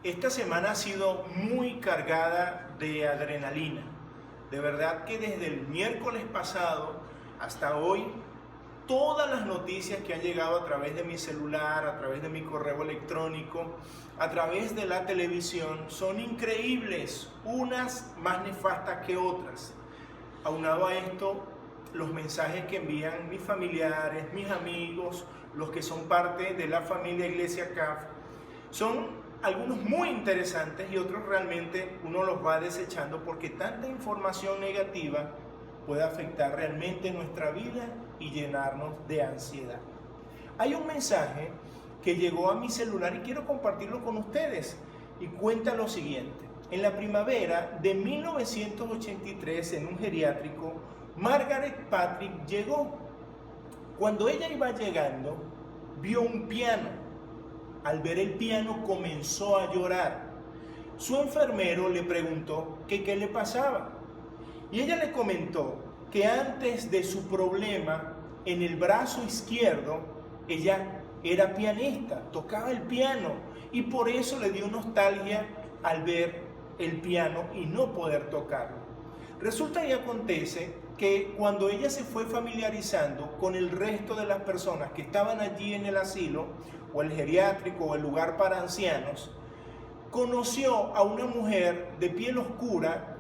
Esta semana ha sido muy cargada de adrenalina. De verdad que desde el miércoles pasado hasta hoy, todas las noticias que han llegado a través de mi celular, a través de mi correo electrónico, a través de la televisión, son increíbles, unas más nefastas que otras. Aunado a esto, los mensajes que envían mis familiares, mis amigos, los que son parte de la familia Iglesia CAF, son algunos muy interesantes y otros realmente uno los va desechando porque tanta información negativa puede afectar realmente nuestra vida y llenarnos de ansiedad. Hay un mensaje que llegó a mi celular y quiero compartirlo con ustedes y cuenta lo siguiente. En la primavera de 1983, en un geriátrico, Margaret Patrick llegó. Cuando ella iba llegando, vio un piano. Al ver el piano comenzó a llorar. Su enfermero le preguntó que qué le pasaba. Y ella le comentó que antes de su problema en el brazo izquierdo, ella era pianista, tocaba el piano y por eso le dio nostalgia al ver el piano y no poder tocarlo. Resulta y acontece que cuando ella se fue familiarizando con el resto de las personas que estaban allí en el asilo o el geriátrico o el lugar para ancianos, conoció a una mujer de piel oscura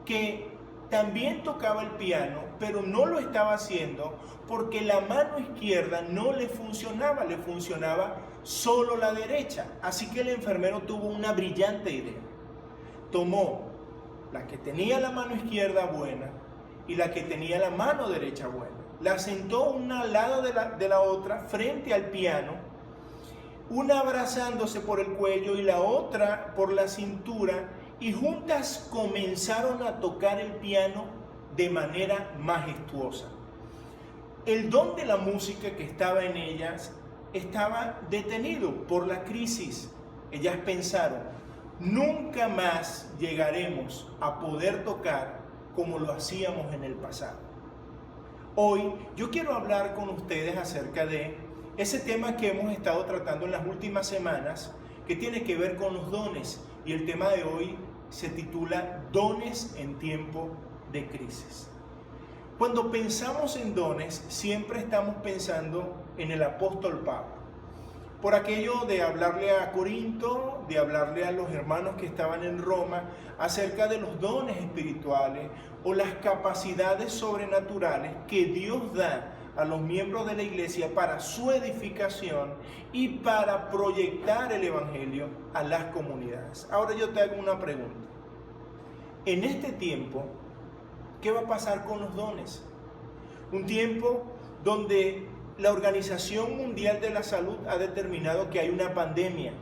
que también tocaba el piano, pero no lo estaba haciendo porque la mano izquierda no le funcionaba solo la derecha. Así que el enfermero tuvo una brillante idea. Tomó la que tenía la mano izquierda buena y la que tenía la mano derecha buena. La sentó una al lado de la otra frente al piano, una abrazándose por el cuello y la otra por la cintura, y juntas comenzaron a tocar el piano de manera majestuosa. El don de la música que estaba en ellas estaba detenido por la crisis. Ellas pensaron, nunca más llegaremos a poder tocar como lo hacíamos en el pasado. Hoy yo quiero hablar con ustedes acerca de ese tema que hemos estado tratando en las últimas semanas, que tiene que ver con los dones, y el tema de hoy se titula Dones en tiempo de crisis. Cuando pensamos en dones, siempre estamos pensando en el apóstol Pablo. Por aquello de hablarle a Corinto, de hablarle a los hermanos que estaban en Roma acerca de los dones espirituales o las capacidades sobrenaturales que Dios da a los miembros de la iglesia para su edificación y para proyectar el evangelio a las comunidades. Ahora yo te hago una pregunta. En este tiempo, ¿qué va a pasar con los dones? Un tiempo donde la Organización Mundial de la Salud ha determinado que hay una pandemia,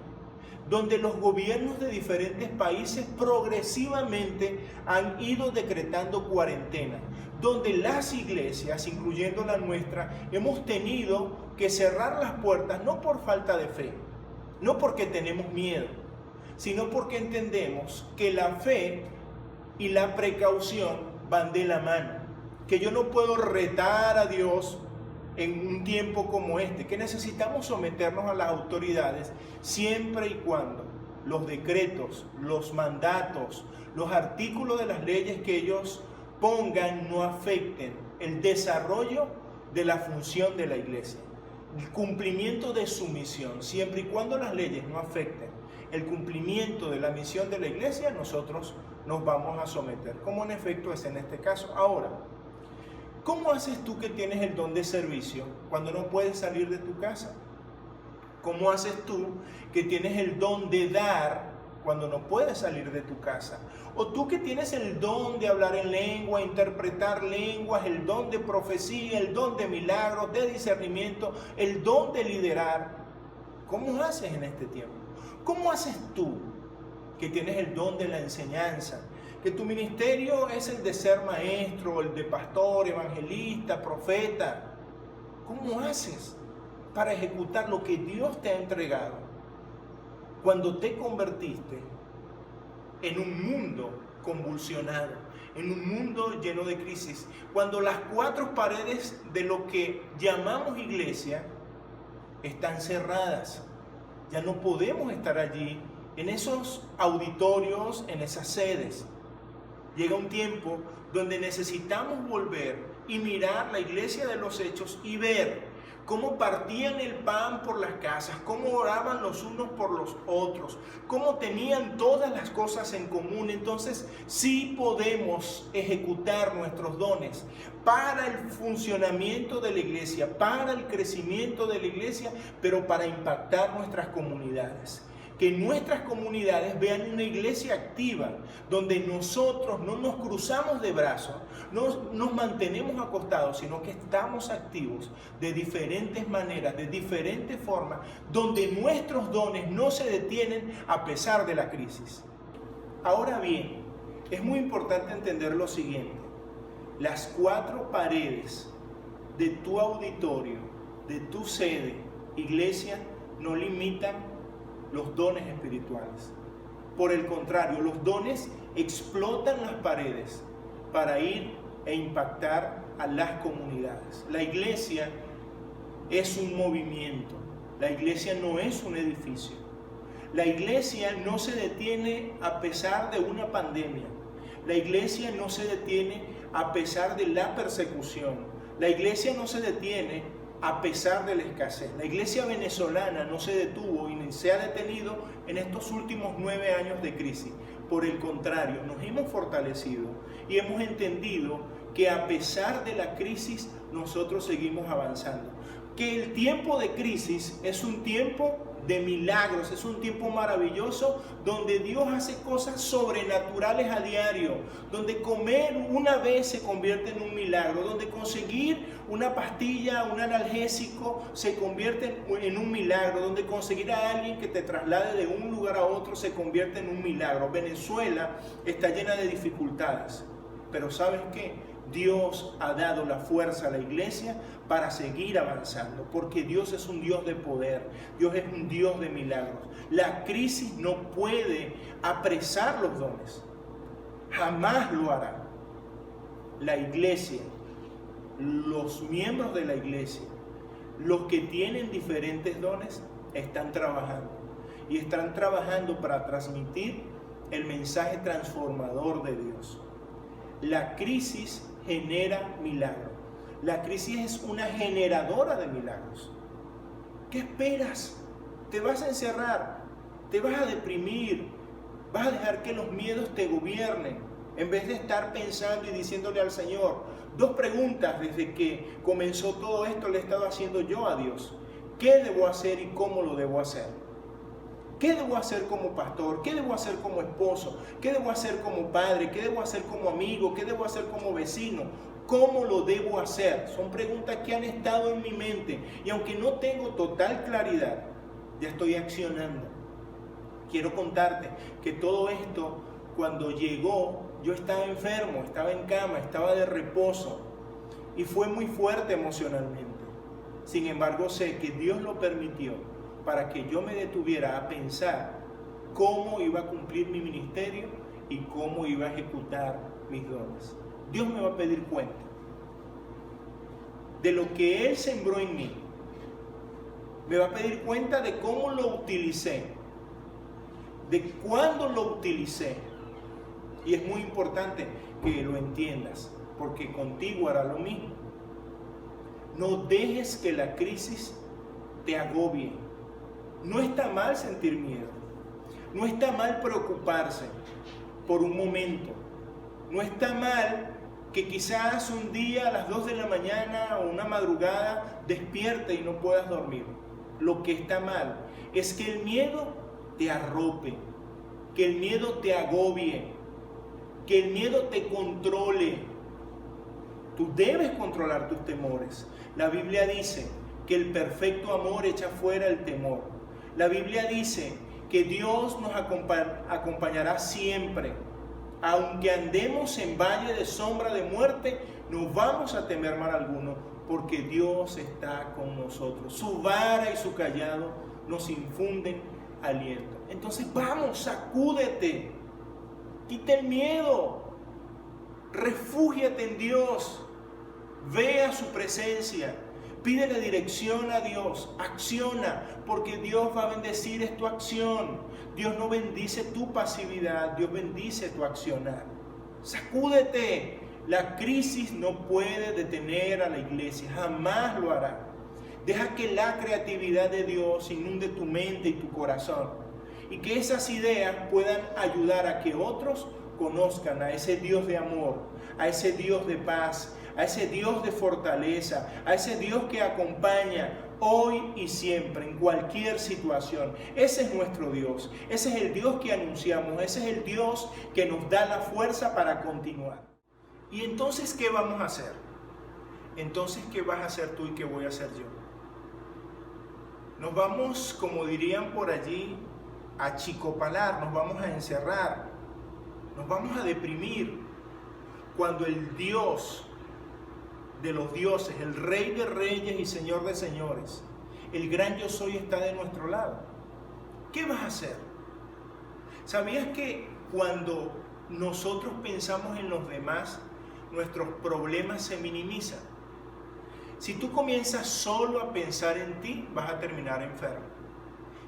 donde los gobiernos de diferentes países progresivamente han ido decretando cuarentena, donde las iglesias, incluyendo la nuestra, hemos tenido que cerrar las puertas no por falta de fe, no porque tenemos miedo, sino porque entendemos que la fe y la precaución van de la mano, que yo no puedo retar a Dios en un tiempo como este, que necesitamos someternos a las autoridades siempre y cuando los decretos, los mandatos, los artículos de las leyes que ellos pongan no afecten el desarrollo de la función de la iglesia, el cumplimiento de su misión. Siempre y cuando las leyes no afecten el cumplimiento de la misión de la iglesia, nosotros nos vamos a someter, como en efecto es en este caso. Ahora, ¿cómo haces tú que tienes el don de servicio cuando no puedes salir de tu casa? ¿Cómo haces tú que tienes el don de dar cuando no puedes salir de tu casa? O tú que tienes el don de hablar en lengua, interpretar lenguas, el don de profecía, el don de milagros, de discernimiento, el don de liderar. ¿Cómo haces en este tiempo? ¿Cómo haces tú que tienes el don de la enseñanza? Que tu ministerio es el de ser maestro, el de pastor, evangelista, profeta. ¿Cómo haces para ejecutar lo que Dios te ha entregado cuando te convertiste en un mundo convulsionado, en un mundo lleno de crisis? Cuando las cuatro paredes de lo que llamamos iglesia están cerradas, ya no podemos estar allí en esos auditorios, en esas sedes. Llega un tiempo donde necesitamos volver y mirar la iglesia de los Hechos y ver cómo partían el pan por las casas, cómo oraban los unos por los otros, cómo tenían todas las cosas en común. Entonces sí podemos ejecutar nuestros dones para el funcionamiento de la iglesia, para el crecimiento de la iglesia, pero para impactar nuestras comunidades. Que nuestras comunidades vean una iglesia activa, donde nosotros no nos cruzamos de brazos, no nos mantenemos acostados, sino que estamos activos de diferentes maneras, de diferentes formas, donde nuestros dones no se detienen a pesar de la crisis. Ahora bien, es muy importante entender lo siguiente: las 4 paredes de tu auditorio, de tu sede, iglesia, no limitan los dones espirituales. Por el contrario, los dones explotan las paredes para ir e impactar a las comunidades. La iglesia es un movimiento. La iglesia no es un edificio. La iglesia no se detiene a pesar de una pandemia. La iglesia no se detiene a pesar de la persecución. La iglesia no se detiene a pesar de la escasez. La iglesia venezolana no se detuvo y ni se ha detenido en estos últimos 9 años de crisis. Por el contrario, nos hemos fortalecido y hemos entendido que a pesar de la crisis nosotros seguimos avanzando. Que el tiempo de crisis es un tiempo de milagros, es un tiempo maravilloso donde Dios hace cosas sobrenaturales a diario, donde comer una vez se convierte en un milagro, donde conseguir una pastilla, un analgésico se convierte en un milagro, donde conseguir a alguien que te traslade de un lugar a otro se convierte en un milagro. Venezuela está llena de dificultades, pero ¿sabes qué? Dios ha dado la fuerza a la iglesia para seguir avanzando, porque Dios es un Dios de poder, Dios es un Dios de milagros. La crisis no puede apresar los dones, jamás lo hará. La iglesia, los miembros de la iglesia, los que tienen diferentes dones, están trabajando y están trabajando para transmitir el mensaje transformador de Dios. La crisis genera milagros. La crisis es una generadora de milagros. ¿Qué esperas? Te vas a encerrar, te vas a deprimir, vas a dejar que los miedos te gobiernen, en vez de estar pensando y diciéndole al Señor. 2 preguntas desde que comenzó todo esto le he estado haciendo yo a Dios. ¿Qué debo hacer y cómo lo debo hacer? ¿Qué debo hacer como pastor? ¿Qué debo hacer como esposo? ¿Qué debo hacer como padre? ¿Qué debo hacer como amigo? ¿Qué debo hacer como vecino? ¿Cómo lo debo hacer? Son preguntas que han estado en mi mente y aunque no tengo total claridad, ya estoy accionando. Quiero contarte que todo esto, cuando llegó, yo estaba enfermo, estaba en cama, estaba de reposo y fue muy fuerte emocionalmente. Sin embargo, sé que Dios lo permitió para que yo me detuviera a pensar cómo iba a cumplir mi ministerio y cómo iba a ejecutar mis dones. Dios me va a pedir cuenta de lo que Él sembró en mí. Me va a pedir cuenta de cómo lo utilicé, de cuándo lo utilicé. Y es muy importante que lo entiendas, porque contigo hará lo mismo. No dejes que la crisis te agobie. No está mal sentir miedo. No está mal preocuparse por un momento. No está mal que quizás un día a las 2 de la mañana o una madrugada despierte y no puedas dormir. Lo que está mal es que el miedo te arrope, que el miedo te agobie, que el miedo te controle. Tú debes controlar tus temores. La Biblia dice que el perfecto amor echa fuera el temor. La Biblia dice que Dios nos acompañará siempre. Aunque andemos en valle de sombra de muerte, no vamos a temer mal alguno, porque Dios está con nosotros. Su vara y su cayado nos infunden aliento. Entonces vamos, sacúdete, quita el miedo, refúgiate en Dios, ve a su presencia, Pídele dirección a Dios, acciona, porque Dios va a bendecir tu acción. Dios no bendice tu pasividad, Dios bendice tu accionar. Sacúdete. La crisis no puede detener a la iglesia, jamás lo hará. Deja que la creatividad de Dios inunde tu mente y tu corazón, y que esas ideas puedan ayudar a que otros conozcan a ese Dios de amor, a ese Dios de paz, a ese Dios de fortaleza, a ese Dios que acompaña hoy y siempre, en cualquier situación. Ese es nuestro Dios, ese es el Dios que anunciamos, ese es el Dios que nos da la fuerza para continuar. ¿Y entonces qué vamos a hacer? Entonces, ¿qué vas a hacer tú y qué voy a hacer yo? Nos vamos, como dirían por allí, a achicopalar, nos vamos a encerrar, nos vamos a deprimir, cuando el Dios de los dioses, el Rey de reyes y Señor de señores, el gran yo soy, está de nuestro lado. ¿Qué vas a hacer? ¿Sabías que cuando nosotros pensamos en los demás, nuestros problemas se minimizan? Si tú comienzas solo a pensar en ti, vas a terminar enfermo.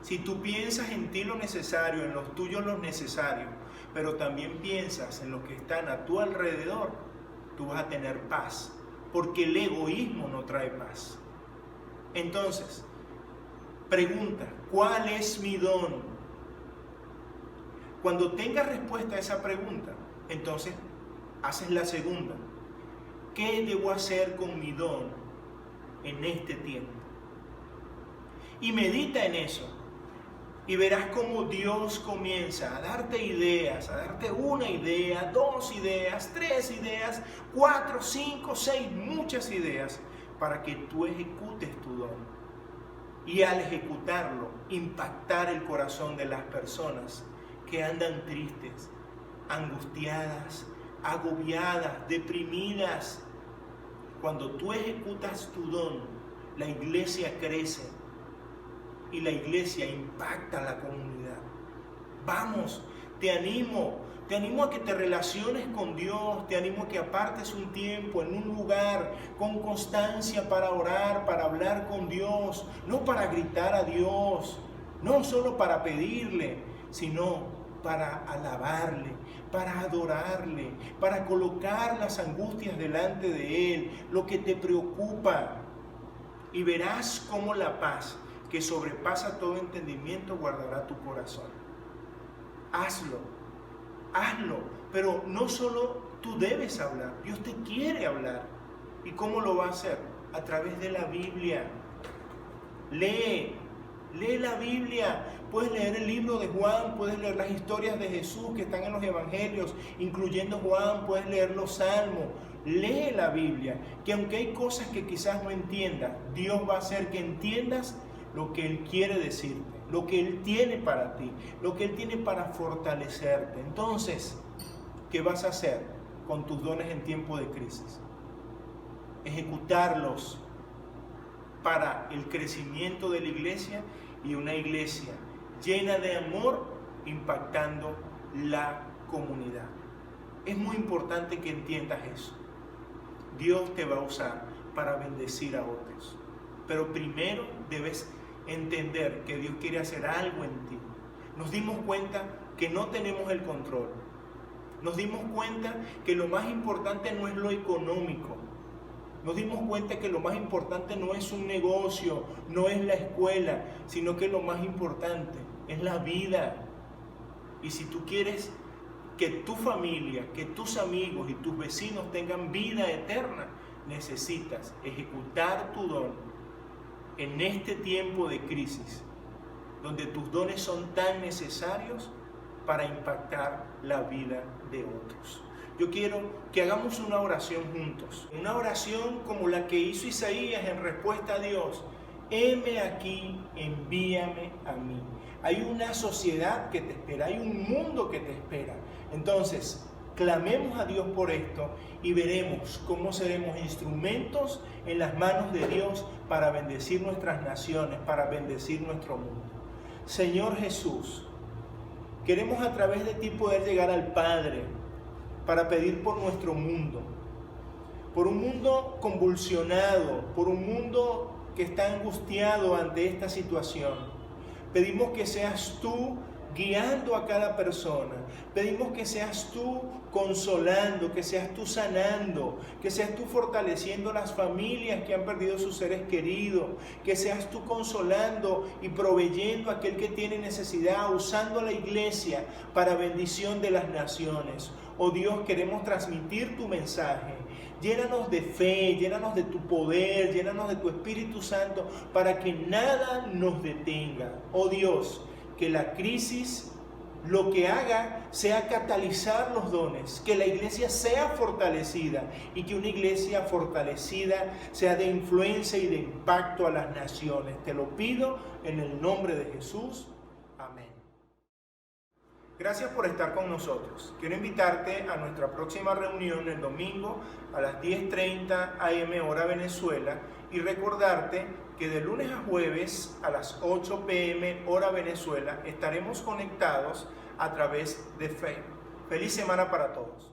Si tú piensas en ti lo necesario, en los tuyos lo necesario, pero también piensas en los que están a tu alrededor, tú vas a tener paz, porque el egoísmo no trae paz. Entonces, pregunta, ¿cuál es mi don? Cuando tengas respuesta a esa pregunta, entonces haces la segunda. ¿Qué debo hacer con mi don en este tiempo? Y medita en eso. Y verás cómo Dios comienza a darte ideas, a darte una idea, 2 ideas, 3 ideas, 4, 5, 6, muchas ideas, para que tú ejecutes tu don. Y al ejecutarlo, impactar el corazón de las personas que andan tristes, angustiadas, agobiadas, deprimidas. Cuando tú ejecutas tu don, la iglesia crece y la iglesia impacta a la comunidad. Vamos, te animo a que te relaciones con Dios, te animo a que apartes un tiempo en un lugar con constancia para orar, para hablar con Dios, no para gritar a Dios, no solo para pedirle, sino para alabarle, para adorarle, para colocar las angustias delante de Él, lo que te preocupa, y verás cómo la paz que sobrepasa todo entendimiento guardará tu corazón. Hazlo, pero no solo tú debes hablar, Dios te quiere hablar. ¿Y cómo lo va a hacer? A través de la Biblia. Lee la Biblia. Puedes leer el libro de Juan, puedes leer las historias de Jesús que están en los evangelios, incluyendo Juan, puedes leer los salmos. Lee la Biblia, que aunque hay cosas que quizás no entiendas, Dios va a hacer que entiendas lo que Él quiere decirte, lo que Él tiene para ti, lo que Él tiene para fortalecerte. Entonces, ¿qué vas a hacer con tus dones en tiempo de crisis? Ejecutarlos para el crecimiento de la iglesia, y una iglesia llena de amor, impactando la comunidad. Es muy importante que entiendas eso. Dios te va a usar para bendecir a otros, pero primero debes entender que Dios quiere hacer algo en ti. Nos dimos cuenta que no tenemos el control. Nos dimos cuenta que lo más importante no es lo económico. Nos dimos cuenta que lo más importante no es un negocio, no es la escuela, sino que lo más importante es la vida. Y si tú quieres que tu familia, que tus amigos y tus vecinos tengan vida eterna, necesitas ejecutar tu don en este tiempo de crisis, donde tus dones son tan necesarios para impactar la vida de otros. Yo quiero que hagamos una oración juntos, una oración como la que hizo Isaías en respuesta a Dios. Heme aquí, envíame a mí. Hay una sociedad que te espera, hay un mundo que te espera. Entonces, clamemos a Dios por esto y veremos cómo seremos instrumentos en las manos de Dios para bendecir nuestras naciones, para bendecir nuestro mundo. Señor Jesús, queremos a través de ti poder llegar al Padre para pedir por nuestro mundo. por un mundo convulsionado, por un mundo que está angustiado ante esta situación. Pedimos que seas tú guiando a cada persona. Pedimos que seas tú consolando, que seas tú sanando, que seas tú fortaleciendo las familias que han perdido sus seres queridos, que seas tú consolando y proveyendo a aquel que tiene necesidad, usando la iglesia para bendición de las naciones. Oh Dios, queremos transmitir tu mensaje. Llénanos de fe, llénanos de tu poder, llénanos de tu Espíritu Santo para que nada nos detenga. Oh Dios, que la crisis lo que haga sea catalizar los dones, que la iglesia sea fortalecida y que una iglesia fortalecida sea de influencia y de impacto a las naciones. Te lo pido en el nombre de Jesús. Amén. Gracias por estar con nosotros. Quiero invitarte a nuestra próxima reunión el domingo a las 10:30 AM hora Venezuela y recordarte que de lunes a jueves a las 8 PM hora Venezuela estaremos conectados a través de Facebook. Feliz semana para todos.